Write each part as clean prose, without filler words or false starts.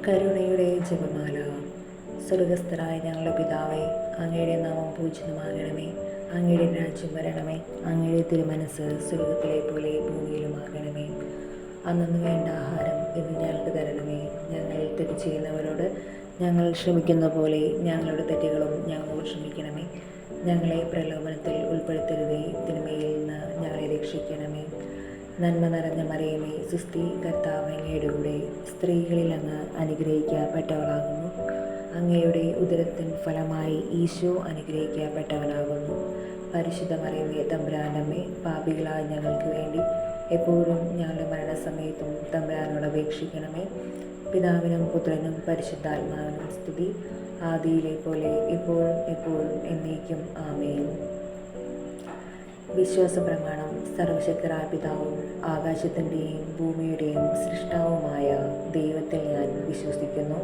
കരുണയുടെ ജപമാല. സ്വർഗസ്ഥനായ ഞങ്ങളുടെ പിതാവേ, അങ്ങയുടെ നാമം പൂജിതമാകണമേ. അങ്ങയുടെ രാജ്യം വരണമേ. അങ്ങയുടെ തിരുമനസ് സ്വർഗത്തിലെ പോലെ ഭൂമിയിലുമാകണമേ. അന്നു വേണ്ട ആഹാരം ഇന്ന് ഞങ്ങൾക്ക് തരണമേ. ഞങ്ങൾ തെറ്റ് ചെയ്യുന്നവരോട് ഞങ്ങൾ ക്ഷമിക്കുന്ന പോലെ ഞങ്ങളുടെ തെറ്റുകളും ഞങ്ങളോട് ക്ഷമിക്കണമേ. ഞങ്ങളെ പ്രലോഭനത്തിൽ ഉൾപ്പെടുത്തരുതേ, തിന്മയിൽ നിന്ന് ഞങ്ങളെ രക്ഷിക്കണമേ. നന്മ നിറഞ്ഞ മറിയമേ, സുസ്തി, കർത്താവ് അങ്ങയുടെ കൂടെ സ്ത്രീകളിൽ അങ്ങ് അനുഗ്രഹിക്കപ്പെട്ടവളാകുന്നു. അങ്ങയുടെ ഉദരത്തിൻ ഫലമായി ഈശോ അനുഗ്രഹിക്കപ്പെട്ടവനാകുന്നു. പരിശുദ്ധ മറിയമേ, തമ്പുരാൻ്റെ അമ്മേ, പാപികളായ ഞങ്ങൾക്ക് വേണ്ടി എപ്പോഴും ഞങ്ങളുടെ മരണസമയത്തും തമ്പുരാനോട് അപേക്ഷിക്കണമേ. പിതാവിനും പുത്രനും പരിശുദ്ധാത്മാവിനും സ്തുതി, ആദിയിലെ പോലെ ഇപ്പോഴും എപ്പോഴും എന്നേക്കും ആമേൻ. വിശ്വാസ പ്രമാണം. സർവശക്തനായ പിതാവും ആകാശത്തിൻ്റെയും ഭൂമിയുടെയും സൃഷ്ടാവുമായ ദൈവത്തിൽ ഞാൻ വിശ്വസിക്കുന്നു.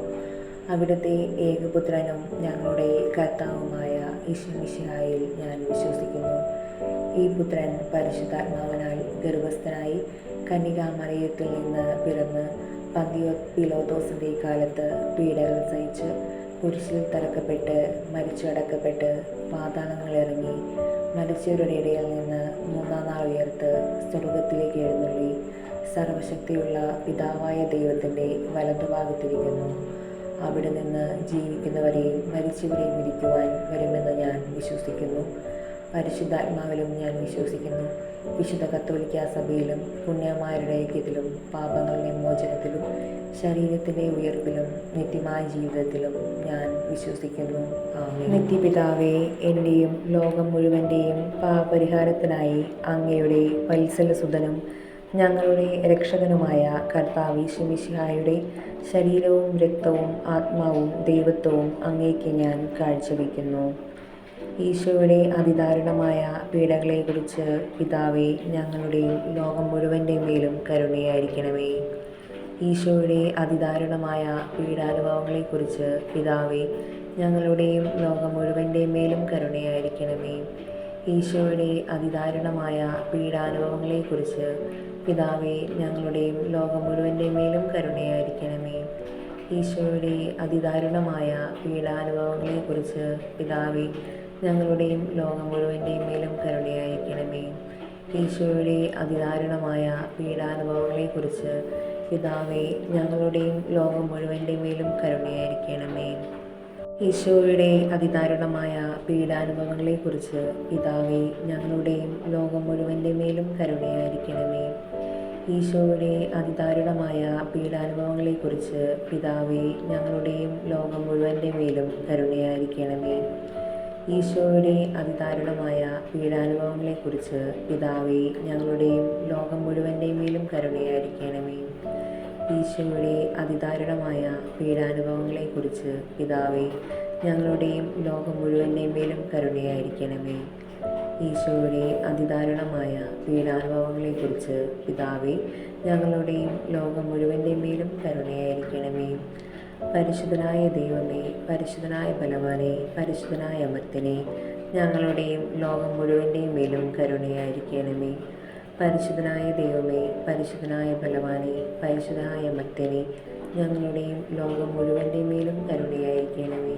അവിടുത്തെ ഏകപുത്രനും ഞങ്ങളുടെ കർത്താവുമായ യേശുമിശിഹായിൽ ഞാൻ വിശ്വസിക്കുന്നു. ഈ പുത്രൻ പരിശുദ്ധാത്മാവിനാൽ ഗർഭസ്ഥനായി കന്യകാമറിയത്തിൽ നിന്ന് പിറന്ന് പന്തിയോസ് കാലത്ത് പീഡകൾ സഹിച്ച് കുരിശിൽ തറക്കപ്പെട്ട് മരിച്ചടക്കപ്പെട്ട് പാതാളങ്ങളിറങ്ങി മരിച്ചവരുടെ ഇടയിൽ നിന്ന് മൂന്നാം നാൾ ഉയർത്ത് സ്വർഗത്തിലേക്ക് എഴുന്നള്ളി സർവശക്തിയുള്ള പിതാവായ ദൈവത്തിൻ്റെ വലതുഭാഗത്തിരിക്കുന്നു. അവിടെ നിന്ന് ജീവിക്കുന്നവരെയും മരിച്ചവരെയും വിധിക്കുവാൻ വരുമെന്ന് ഞാൻ വിശ്വസിക്കുന്നു. പരിശുദ്ധാത്മാവിലും ഞാൻ വിശ്വസിക്കുന്നു. വിശുദ്ധ കത്തോലിക്കാ സഭയിലും പുണ്യന്മാരുടെ ഐക്യത്തിലും പാപങ്ങളുടെ മോചനത്തിലും ശരീരത്തിൻ്റെ ഉയർപ്പിലും നിത്യമായ ജീവിതത്തിലും ഞാൻ വിശ്വസിക്കുന്നു. ആമേൻ. നിത്യപിതാവേ, എൻ്റെയും ലോകം മുഴുവൻ്റെയും പാപപരിഹാരത്തിനായി അങ്ങയുടെ വത്സലസുതനും ഞങ്ങളുടെ രക്ഷകനുമായ കർത്താവ് യേശുമിശിഹായുടെ ശരീരവും രക്തവും ആത്മാവും ദൈവത്വവും അങ്ങേക്ക് ഞാൻ കാഴ്ചവെക്കുന്നു. ഈശോയുടെ അതിദാരുണമായ പീഡകളെക്കുറിച്ച് പിതാവേ, ഞങ്ങളുടെയും ലോകം മുഴുവൻ്റെ മേലും കരുണയായിരിക്കണമേ. ഈശോയുടെ അതിദാരുണമായ പീഡാനുഭവങ്ങളെക്കുറിച്ച് പിതാവേ, ഞങ്ങളുടെയും ലോകം മുഴുവൻ്റെ മേലും കരുണയായിരിക്കണമേ. ഈശോയുടെ അതിദാരുണമായ പീഡാനുഭവങ്ങളെക്കുറിച്ച് പിതാവേ, ഞങ്ങളുടെയും ലോകം മുഴുവൻ്റെ മേലും കരുണയായിരിക്കണമേ. ഈശോയുടെ അതിദാരുണമായ പീഡാനുഭവങ്ങളെക്കുറിച്ച് പിതാവേ, ഞങ്ങളുടെയും ലോകം മുഴുവൻ്റെ മേലും കരുണയായിരിക്കണമേ. ഈശോയുടെ അതിദാരുണമായ പീഡാനുഭവങ്ങളെക്കുറിച്ച് പിതാവേ, ഞങ്ങളുടെയും ലോകം മുഴുവൻ്റെ മേലും കരുണയായിരിക്കണമേ. ഈശോയുടെ അതിദാരുണമായ പീഡാനുഭവങ്ങളെക്കുറിച്ച് പിതാവേ, ഞങ്ങളുടെയും ലോകം മുഴുവൻ്റെ മേലും കരുണയായിരിക്കണമേ. ഈശോയുടെ അതിദാരുണമായ പീഡാനുഭവങ്ങളെക്കുറിച്ച് പിതാവേ, ഞങ്ങളുടെയും ലോകം മുഴുവൻ്റെ മേലും കരുണയായിരിക്കണമേ. ഈശോയുടെ അതിദാരുണമായ പീഡാനുഭവങ്ങളെക്കുറിച്ച് പിതാവേ, ഞങ്ങളുടെയും ലോകം മുഴുവൻ്റെ മേലും കരുണയായിരിക്കണമേ. ഈശോയുടെ അതിദാരുണമായ പീഡാനുഭവങ്ങളെക്കുറിച്ച് പിതാവേ, ഞങ്ങളുടെയും ലോകം മുഴുവൻ്റെ മേലും കരുണയായിരിക്കണമേ. ഈശോയുടെ അതിദാരുണമായ പീഡാനുഭവങ്ങളെക്കുറിച്ച് പിതാവേ, ഞങ്ങളുടെയും ലോകം മുഴുവൻ്റെ മേലും കരുണയായിരിക്കണമേ. പരിശുദ്ധനായ ദൈവമേ, പരിശുദ്ധനായ ബലവാനെ, പരിശുദ്ധനായ അമർത്യനെ, ഞങ്ങളുടെയും ലോകം മുഴുവൻ്റെ മേലും കരുണയായിരിക്കണമേ. പരിശുദ്ധനായ ദൈവമേ, പരിശുദ്ധനായ ബലവാനെ, പരിശുദ്ധനായ അമർത്യനെ, ഞങ്ങളുടെയും ലോകം മുഴുവൻ്റെ മേലും കരുണയായിരിക്കണമേ.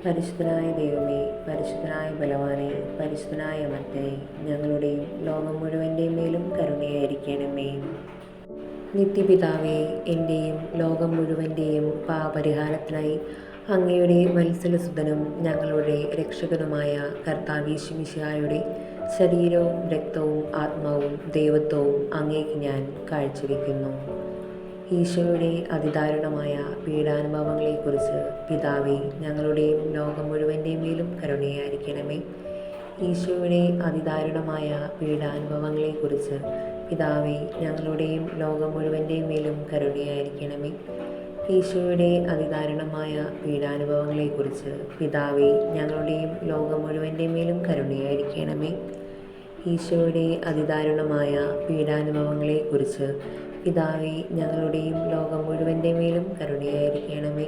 പരിശുദ്ധനായ ദൈവമേ, പരിശുദ്ധനായ ബലവാനെ, പരിശുദ്ധനായ അമർത്യനെ, ഞങ്ങളുടെയും ലോകം മുഴുവൻ്റെ മേലും കരുണയായിരിക്കണമേ. നിത്യപിതാവേ, എൻ്റെയും ലോകം മുഴുവൻ്റെയും പാപപരിഹാരത്തിനായി അങ്ങയുടെ വത്സലസുതനും ഞങ്ങളുടെ രക്ഷകനുമായ കർത്താവ് യേശുമിശിഹായുടെ ശരീരവും രക്തവും ആത്മാവും ദൈവത്വവും അങ്ങേക്ക് ഞാൻ കാഴ്ചവെക്കുന്നു. ഈശോയുടെ അതിദാരുണമായ പീഡാനുഭവങ്ങളെക്കുറിച്ച് പിതാവേ, ഞങ്ങളുടെയും ലോകം മുഴുവൻ്റെ മേലും കരുണയായിരിക്കണമേ. ഈശോയുടെ അതിദാരുണമായ പീഡാനുഭവങ്ങളെക്കുറിച്ച് പിതാവേ, ഞങ്ങളുടെയും ലോകം മുഴുവൻ്റെ മേലും കരുണയായിരിക്കണമേ. ഈശോയുടെ അതിദാരുണമായ പീഡാനുഭവങ്ങളെക്കുറിച്ച് പിതാവേ, ഞങ്ങളുടെയും ലോകം മുഴുവൻ്റെ മേലും കരുണയായിരിക്കണമേ. ഈശോയുടെ അതിദാരുണമായ പീഡാനുഭവങ്ങളെക്കുറിച്ച് പിതാവേ, ഞങ്ങളുടെയും ലോകം മുഴുവൻ്റെ മേലും കരുണയായിരിക്കണമേ.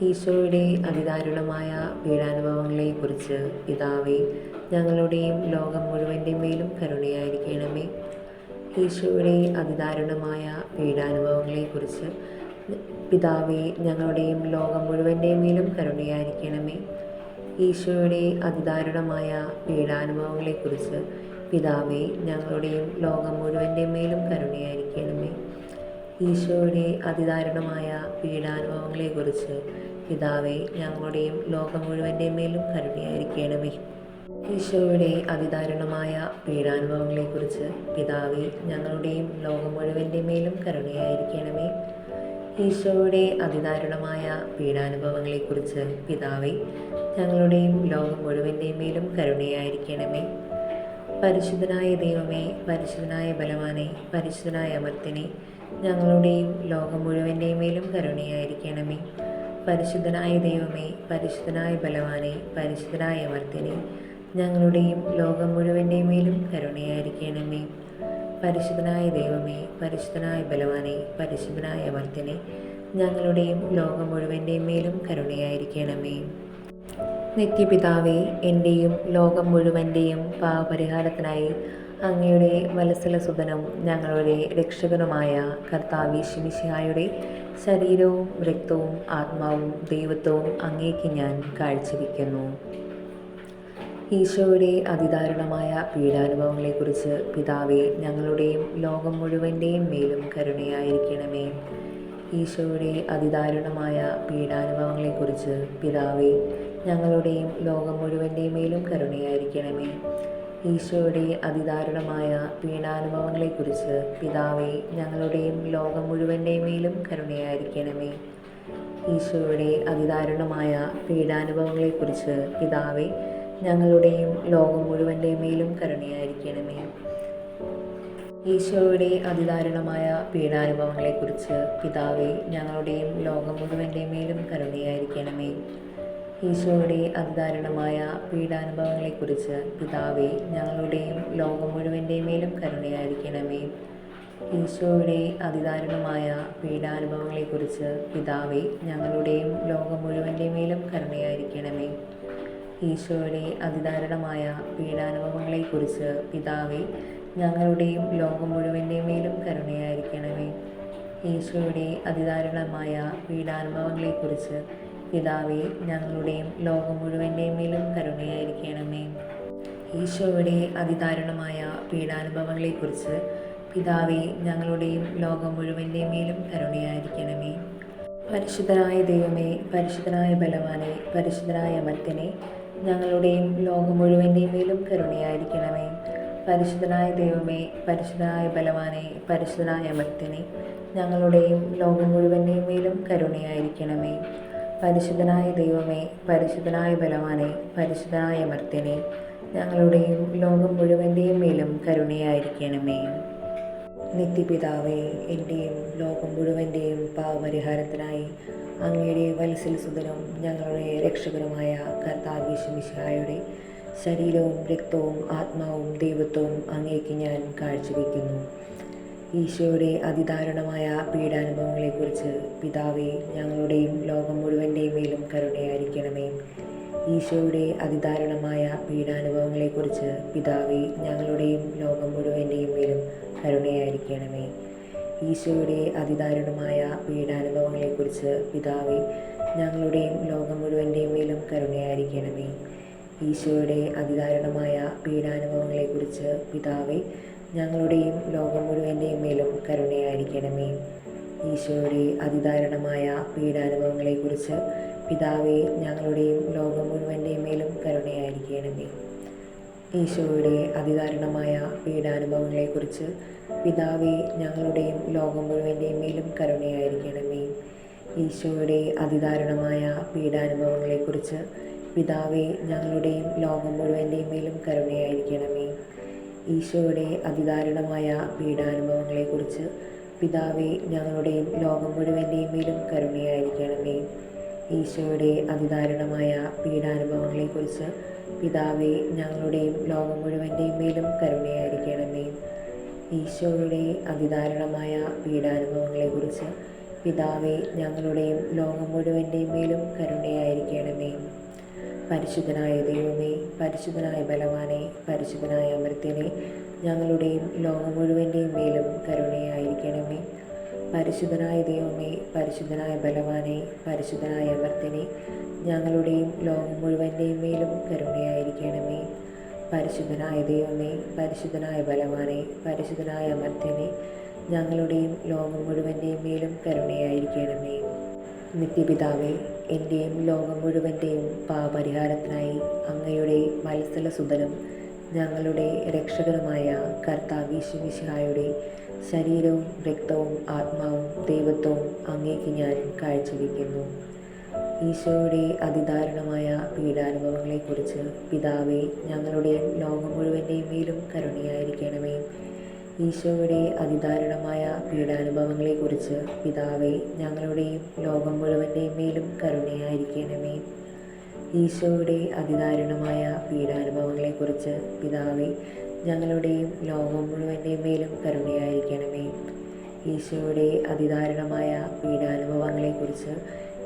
ഈശോയുടെ അതിദാരുണമായ പീഡാനുഭവങ്ങളെക്കുറിച്ച് പിതാവേ, ഞങ്ങളുടെയും ലോകം മുഴുവൻ്റെ മേലും കരുണയായിരിക്കണമേ. ഈശോയുടെ അതിദാരുണമായ പീഡാനുഭവങ്ങളെക്കുറിച്ച് പിതാവേ, ഞങ്ങളുടെയും ലോകം മുഴുവൻ്റെയും മേലും കരുണയായിരിക്കണമേ. ഈശോയുടെ അതിദാരുണമായ പീഡാനുഭവങ്ങളെക്കുറിച്ച് പിതാവേ, ഞങ്ങളുടെയും ലോകം മുഴുവൻ്റെയും മേലും കരുണയായിരിക്കണമേ. ഈശോയുടെ അതിദാരുണമായ പീഡാനുഭവങ്ങളെക്കുറിച്ച് പിതാവേ, ഞങ്ങളുടെയും ലോകം മുഴുവൻ്റെയും മേലും കരുണയായിരിക്കണമേ. ഈശോയുടെ അതിദാരുണമായ പീഡാനുഭവങ്ങളെക്കുറിച്ച് പിതാവേ, ഞങ്ങളുടെയും ലോകം മുഴുവൻ്റെയും മേലും കരുണയായിരിക്കണമേ. ഈശോയുടെ അതിദാരുണമായ പീഡാനുഭവങ്ങളെക്കുറിച്ച് പിതാവേ, ഞങ്ങളുടെയും ലോകം മുഴുവൻ്റെയും മേലും കരുണയായിരിക്കണമേ. പരിശുദ്ധനായ ദൈവമേ, പരിശുദ്ധനായ ബലവാനെ, പരിശുദ്ധനായ അമർത്യനെ, ഞങ്ങളുടെയും ലോകം മുഴുവൻ്റെയും മേലും കരുണയായിരിക്കണമേ. പരിശുദ്ധനായ ദൈവമേ, പരിശുദ്ധനായ ബലവാനെ, പരിശുദ്ധനായ അമർത്യനെ, ഞങ്ങളുടെയും ലോകം മുഴുവൻ്റെയും മേലും കരുണയായിരിക്കണമേ. പരിശുദ്ധനായ ദൈവമേ, പരിശുദ്ധനായ ബലവാനെ, പരിശുദ്ധനായ അമർത്യനെ, ഞങ്ങളുടെയും ലോകം മുഴുവൻ്റെയും മേലും കരുണയായിരിക്കണമേ. നിത്യപിതാവേ, എൻ്റെയും ലോകം മുഴുവൻ്റെയും പാപപരിഹാരത്തിനായി അങ്ങയുടെ വത്സലസുതനും ഞങ്ങളുടെ രക്ഷകനുമായ കർത്താവീശുമിശിഹായുടെ ശരീരവും രക്തവും ആത്മാവും ദൈവത്വവും അങ്ങേക്ക് ഞാൻ കാഴ്ചവെക്കുന്നു. ഈശോയുടെ അതിദാരുണമായ പീഡാനുഭവങ്ങളെക്കുറിച്ച് പിതാവേ, ഞങ്ങളുടെയും ലോകം മുഴുവൻ്റെയും മേലും കരുണയായിരിക്കണമേ. ഈശോയുടെ അതിദാരുണമായ പീഡാനുഭവങ്ങളെക്കുറിച്ച് പിതാവേ, ഞങ്ങളുടെയും ലോകം മുഴുവൻ്റെയും മേലും കരുണയായിരിക്കണമേ. ഈശോയുടെ അതിദാരുണമായ പീഡാനുഭവങ്ങളെക്കുറിച്ച് പിതാവേ, ഞങ്ങളുടെയും ലോകം മുഴുവൻ്റെയും മേലും കരുണയായിരിക്കണമേ. ഈശോയുടെ അതിദാരുണമായ പീഡാനുഭവങ്ങളെക്കുറിച്ച് പിതാവേ, ഞങ്ങളുടെയും ലോകം മുഴുവൻ്റെയും മേലും കരുണയായിരിക്കണമേ. ഈശോയുടെ അതിദാരുണമായ പീഡാനുഭവങ്ങളെക്കുറിച്ച് പിതാവേ, ഞങ്ങളുടെയും ലോകം മുഴുവൻ്റെയും മേലും കരുണയായിരിക്കണമേ. ഈശോയുടെ അതിദാരുണമായ പീഡാനുഭവങ്ങളെക്കുറിച്ച് പിതാവേ, ഞങ്ങളുടെയും ലോകം മുഴുവൻ്റെയും മേലും കരുണയായിരിക്കണമേ. ഈശോയുടെ അതിദാരുണമായ പീഡാനുഭവങ്ങളെക്കുറിച്ച് പിതാവേ, ഞങ്ങളുടെയും ലോകം മുഴുവൻ്റെയും മേലും കരുണയായിരിക്കണമേ. ഈശോയുടെ അതിദാരുണമായ പീഡാനുഭവങ്ങളെക്കുറിച്ച് പിതാവേ, ഞങ്ങളുടെയും ലോകം മുഴുവൻ്റെയും മേലും കരുണയായിരിക്കണമേ. ഈശോയുടെ അതിദാരുണമായ പീഡാനുഭവങ്ങളെക്കുറിച്ച് പിതാവേ, ഞങ്ങളുടെയും ലോകം മുഴുവൻ്റെയും മേലും കരുണയായിരിക്കണമേ. ഈശോയുടെ അതിദാരുണമായ പീഡാനുഭവങ്ങളെക്കുറിച്ച് പിതാവേ, ഞങ്ങളുടെയും ലോകം മുഴുവൻ്റെയും മേലും കരുണയായിരിക്കണമേ. പരിശുദ്ധനായ ദൈവമേ, പരിശുദ്ധനായ ബലവാനെ, പരിശുദ്ധനായ അമർത്യനെ, ഞങ്ങളുടെയും ലോകം മുഴുവൻ്റെയും മേലും കരുണയായിരിക്കണമേ. പരിശുദ്ധനായ ദൈവമേ, പരിശുദ്ധനായ ബലവാനെ, പരിശുദ്ധനായ അമർത്യനെ, ഞങ്ങളുടെയും ലോകം മുഴുവൻ്റെയും മേലും കരുണയായിരിക്കണമേ. പരിശുദ്ധനായ ദൈവമേ, പരിശുദ്ധനായ ബലവാനെ, പരിശുദ്ധനായ അമർത്യനെ, ഞങ്ങളുടെയും ലോകം മുഴുവൻ്റെയും മേലും കരുണയായിരിക്കണമേ. നിത്യപിതാവേ, എൻ്റെയും ലോകം മുഴുവൻ്റെയും പാപപരിഹാരത്തിനായി അങ്ങയുടെ വത്സലസുതനും ഞങ്ങളുടെ രക്ഷകനുമായ കർത്താവീശുമിശിഹായുടെ ശരീരവും രക്തവും ആത്മാവും ദൈവത്വവും അങ്ങേക്ക് ഞാൻ കാഴ്ചവെക്കുന്നു. ഈശോയുടെ അതിദാരുണമായ പീഡാനുഭവങ്ങളെക്കുറിച്ച് പിതാവേ, ഞങ്ങളുടെയും ലോകം മുഴുവൻ്റെയും മേലും കരുണയായിരിക്കണമേ. ഈശോയുടെ അതിദാരുണമായ പീഡാനുഭവങ്ങളെക്കുറിച്ച് പിതാവേ, ഞങ്ങളുടെയും ലോകം മുഴുവൻ്റെയും മേലും കരുണയായിരിക്കണമേ. ഈശോയുടെ അതിദാരുണമായ പീഡാനുഭവങ്ങളെക്കുറിച്ച് പിതാവേ, ഞങ്ങളുടെയും ലോകം മുഴുവൻ്റെയും മേലും കരുണയായിരിക്കണമേ. ഈശോയുടെ അതിദാരുണമായ പീഡാനുഭവങ്ങളെക്കുറിച്ച് പിതാവേ, ഞങ്ങളുടെയും ലോകം മുഴുവൻ്റെയും മേലും കരുണയായിരിക്കണമേ. ഈശോയുടെ അതിദാരുണമായ പീഡാനുഭവങ്ങളെക്കുറിച്ച് പിതാവേ, ഞങ്ങളുടെയും ലോകം മുഴുവൻ്റെയും മേലും കരുണയായിരിക്കണമേ. ഈശോയുടെ അതിദാരുണമായ പീഡാനുഭവങ്ങളെക്കുറിച്ച് പിതാവേ, ഞങ്ങളുടെയും ലോകം മുഴുവൻ്റെയും മേലും കരുണയായിരിക്കണമേ. ഈശോയുടെ അതിദാരുണമായ പീഡാനുഭവങ്ങളെക്കുറിച്ച് പിതാവേ, ഞങ്ങളുടെയും ലോകം മുഴുവൻ്റെയും മേലും കരുണയായിരിക്കണമേ. ഈശോയുടെ അതിദാരുണമായ പീഡാനുഭവങ്ങളെക്കുറിച്ച് പിതാവേ, ഞങ്ങളുടെയും ലോകം മുഴുവൻ്റെയും മേലും കരുണയായിരിക്കണമേ. ഈശോയുടെ അതിദാരുണമായ പീഡാനുഭവങ്ങളെക്കുറിച്ച് പിതാവേ, ഞങ്ങളുടെയും ലോകം മുഴുവൻ്റെയും മേലും കരുണയായിരിക്കണമേ. ഈശോയുടെ അതിദാരുണമായ പീഡാനുഭവങ്ങളെക്കുറിച്ച് പിതാവേ, ഞങ്ങളുടെയും ലോകം മുഴുവൻ്റെയും മേലും കരുണയായിരിക്കണമേ. പരിശുദ്ധനായ ദൈവമേ, പരിശുദ്ധനായ ബലവാനെ, പരിശുദ്ധനായ അമർത്യനെ, ഞങ്ങളുടെയും ലോകം മുഴുവൻ്റെയും മേലും കരുണയായിരിക്കണമേ. പരിശുദ്ധനായ ദൈവമേ, പരിശുദ്ധനായ ബലവാനെ, പരിശുദ്ധനായ അമർത്യനെ, ഞങ്ങളുടെയും ലോകം മുഴുവൻ്റെയും മേലും കരുണയായിരിക്കണമേ. പരിശുദ്ധനായ ദൈവമേ, പരിശുദ്ധനായ ബലവാനെ, പരിശുദ്ധനായ അമർത്യനെ, ഞങ്ങളുടെയും ലോകം മുഴുവൻ്റെയും മേലും കരുണയായിരിക്കണമേ. നിത്യപിതാവേ, എൻ്റെയും ലോകം മുഴുവൻ്റെയും പാപപരിഹാരത്തിനായി അങ്ങയുടെ വത്സലസുതനും ഞങ്ങളുടെ രക്ഷകനുമായ കർത്താവ് യേശു മിശിഹായുടെ ശരീരവും രക്തവും ആത്മാവും ദൈവത്വവും അങ്ങേക്ക് ഞാൻ കാഴ്ചവെക്കുന്നു. ഈശോയുടെ അതിദാരുണമായ പീഡാനുഭവങ്ങളെക്കുറിച്ച് പിതാവേ, ഞങ്ങളുടെയും ലോകം മുഴുവൻ്റെയും മേലും കരുണയായിരിക്കണമേ. ഈശോയുടെ അതിദാരുണമായ പീഡാനുഭവങ്ങളെക്കുറിച്ച് പിതാവേ, ഞങ്ങളുടെയും ലോകം മുഴുവൻ്റെയും മേലും കരുണയായിരിക്കണമേ. ഈശോയുടെ അതിദാരുണമായ പീഡാനുഭവങ്ങളെക്കുറിച്ച് പിതാവേ, ഞങ്ങളുടെയും ലോകം മുഴുവൻ്റെയും മേലും കരുണയായിരിക്കണമേ. ഈശോയുടെ അതിദാരുണമായ പീഡാനുഭവങ്ങളെക്കുറിച്ച്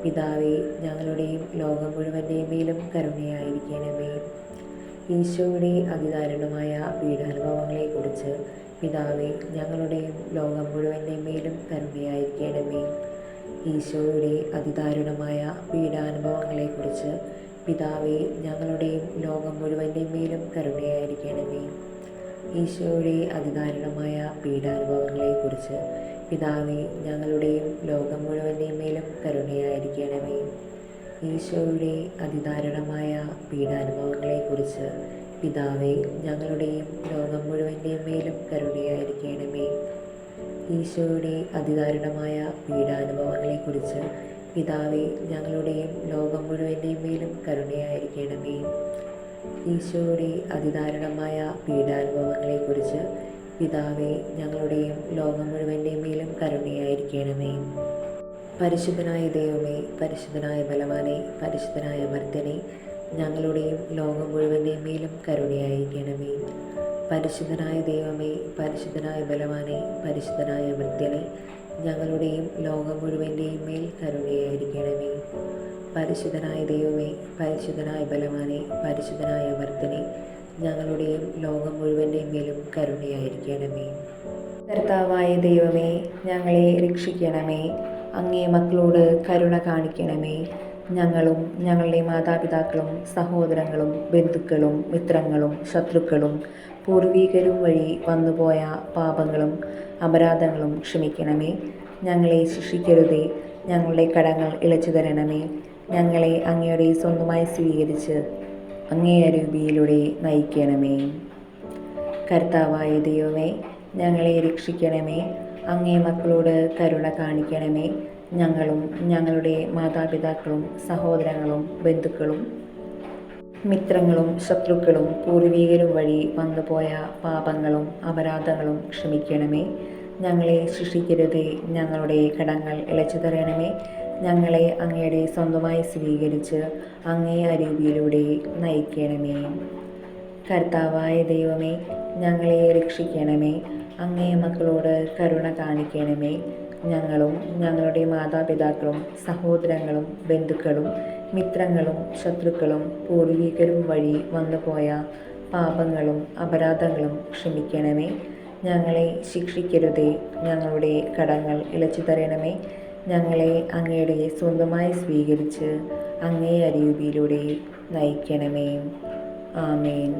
പിതാവേ, ഞങ്ങളുടെയും ലോകം മുഴുവൻ്റെയും മേലും കരുണയായിരിക്കണമേ. ഈശോയുടെ അതിദാരുണമായ പീഡാനുഭവങ്ങളെക്കുറിച്ച് പിതാവേ, ഞങ്ങളുടെയും ലോകം മുഴുവൻ്റെയും മേലും കരുണയായിരിക്കണമേ. ഈശോയുടെ അതിദാരുണമായ പീഡാനുഭവങ്ങളെക്കുറിച്ച് പിതാവേ, ഞങ്ങളുടെയും ലോകം മുഴുവൻ്റെയും മേലും കരുണയായിരിക്കണമേ. ഈശോയുടെ അതിദാരുണമായ പീഡാനുഭവങ്ങളെക്കുറിച്ച് പിതാവേ, ഞങ്ങളുടെയും ലോകം മുഴുവൻ്റെയും മേലും കരുണയായിരിക്കണമേ. ഈശോയുടെ അതിദാരുണമായ പീഡാനുഭവങ്ങളെക്കുറിച്ച് പിതാവേ, ഞങ്ങളുടെയും ലോകം മുഴുവൻ്റെയും മേലും കരുണയായിരിക്കണമേ. ഈശോയുടെ അതിദാരുണമായ പീഡാനുഭവങ്ങളെക്കുറിച്ച് പിതാവേ, ഞങ്ങളുടെയും ലോകം മുഴുവൻ്റെയും മേലും കരുണയായിരിക്കണമേ. ഈശോയുടെ അതിദാരുണമായ പീഡാനുഭവങ്ങളെക്കുറിച്ച് പിതാവേ, ഞങ്ങളുടെയും ലോകം മുഴുവൻ്റെയും മേലും കരുണയായിരിക്കണമേ. പരിശുദ്ധനായ ദൈവമേ, പരിശുദ്ധനായ ബലവാനെ, പരിശുദ്ധനായ അമർത്യനെ, ഞങ്ങളുടെയും ലോകം മുഴുവൻ്റെയും മേലും കരുണയായിരിക്കണമേ. പരിശുദ്ധനായ ദൈവമേ, പരിശുദ്ധനായ ബലവാനെ, പരിശുദ്ധനായ അമർത്യനെ, ഞങ്ങളുടെയും ലോകം മുഴുവൻ്റെയും മേൽ കരുണയായിരിക്കണമേ. പരിശുദ്ധനായ ദൈവമേ, പരിശുദ്ധനായ ബലവാനെ, പരിശുദ്ധനായ അമർത്യനെ, ഞങ്ങളുടെയും ലോകം മുഴുവൻ്റെയും മേലും കരുണയായിരിക്കണമേ. കർത്താവായ ദൈവമേ, ഞങ്ങളെ രക്ഷിക്കണമേ. അങ്ങേ മക്കളോട് കരുണ കാണിക്കണമേ. ഞങ്ങളും ഞങ്ങളുടെ മാതാപിതാക്കളും സഹോദരങ്ങളും ബന്ധുക്കളും മിത്രങ്ങളും ശത്രുക്കളും പൂർവീകരും വഴി വന്നുപോയ പാപങ്ങളും അപരാധങ്ങളും ക്ഷമിക്കണമേ. ഞങ്ങളെ ശിക്ഷിക്കരുതേ. ഞങ്ങളുടെ കടങ്ങൾ ഇളച്ചു തരണമേ. ഞങ്ങളെ അങ്ങയുടെ സ്വന്തമായി സ്വീകരിച്ച് അങ്ങേ അരൂപിയിലൂടെ നയിക്കണമേ. കർത്താവായ ദൈവമേ, ഞങ്ങളെ രക്ഷിക്കണമേ. അങ്ങേ മക്കളോട് കരുണ കാണിക്കണമേ. ഞങ്ങളും ഞങ്ങളുടെ മാതാപിതാക്കളും സഹോദരങ്ങളും ബന്ധുക്കളും മിത്രങ്ങളും ശത്രുക്കളും പൂർവീകരും വഴി വന്നുപോയ പാപങ്ങളും അപരാധങ്ങളും ക്ഷമിക്കണമേ. ഞങ്ങളെ ശിക്ഷിക്കരുതേ. ഞങ്ങളുടെ കടങ്ങൾ ഇളച്ചു തരണമേ. ഞങ്ങളെ അങ്ങയുടെ സ്വന്തമായി സ്വീകരിച്ച് അങ്ങേ അരൂപിയിലൂടെ നയിക്കണമേ. കർത്താവായ ദൈവമേ, ഞങ്ങളെ രക്ഷിക്കണമേ. അങ്ങേ മക്കളോട് കരുണ കാണിക്കണമേ. ഞങ്ങളും ഞങ്ങളുടെ മാതാപിതാക്കളും സഹോദരങ്ങളും ബന്ധുക്കളും മിത്രങ്ങളും ശത്രുക്കളും പൂർവീകരും വഴി വന്നുപോയ പാപങ്ങളും അപരാധങ്ങളും ക്ഷമിക്കണമേ. ഞങ്ങളെ ശിക്ഷിക്കരുതേ. ഞങ്ങളുടെ കടങ്ങൾ ഇളച്ചു തരണമേ. ഞങ്ങളെ അങ്ങയുടെ സ്വന്തമായി സ്വീകരിച്ച് അങ്ങേ അരൂപിയിലൂടെ നയിക്കണമേ. ആമേൻ.